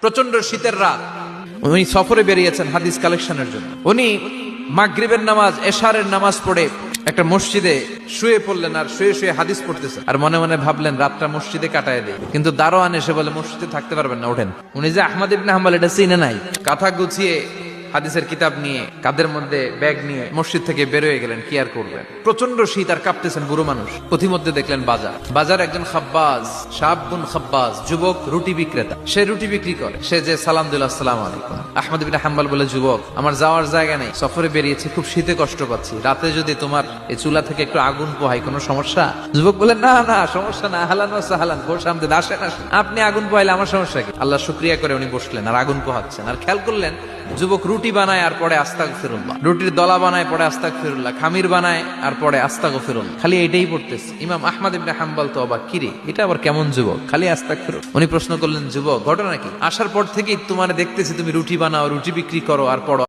প্রচন্ড শীতের রাত, উনি সফরে বেরিয়েছেন হাদিস কালেকশনের জন্য। উনি মাগরিবের নামাজ, এশারের নামাজ পড়ে একটা মসজিদে শুয়ে পড়লেন, আর শুয়ে শুয়ে হাদিস পড়তেছেন, আর মনে মনে ভাবলেন রাতটা মসজিদে কাটায় দেয়। কিন্তু দারোয়ান এসে বলে মসজিদে থাকতে পারবেন না, ওঠেন। উনি যে আহমদ ইবনে হাম্বল এটা চিনে নাই, কাঁথা গুছিয়ে হাদিসের কিতাব নিয়ে কাঁধের মধ্যে ব্যাগ নিয়ে মসজিদ থেকে বের হয়ে গেলেন। কি আর করবেন, প্রচন্ড শীত, আর কাঁপতেছেন বুড়ো মানুষ। পথিমধ্যে দেখলেন বাজার একজন খাব্বাজ, শাবুন খাব্বাজ, যুবক রুটি বিক্রেতা। সে রুটি বিক্রি করে। সে যে সালাম দিল, আসসালামু আলাইকুম। আহমদ ইবনে হাম্বল বলে, যুবক, আমার যাওয়ার জায়গা নেই, সফরে বেরিয়েছি, খুব শীতে কষ্ট পাচ্ছি, রাতে যদি তোমার এই চুলা থেকে একটু আগুন পোহাই কোনো সমস্যা? যুবক বলে, না না, সমস্যা না, আহলান ওয়া সাহলান, বসে আমদের আসেন আসেন, আপনি আগুন পোহাইলে আমার সমস্যা কি? আল্লাহ শুকরিয়া করে উনি বসলেন আর আগুন পোহাচ্ছেন। আর খেয়াল করলেন যুবক রুটি বানায় আর পরে আস্তাগফিরুল্লাহ, রুটির দলা বানায় পরে আস্তাগফিরুল্লাহ, খামির বানায় আর পরে আস্তাগফিরুল্লাহ, খালি এটাই পড়তেছে। ইমাম আহমদ ইবনে হাম্বল তো অবাক, কিরে এটা আবার কেমন যুবক, খালি আস্তাগফিরুল্লাহ। উনি প্রশ্ন করলেন, যুবক ঘটনা কি? আসার পর থেকেই তোমার দেখতেছি তুমি রুটি বানাও, রুটি বিক্রি করো আর পড়ো।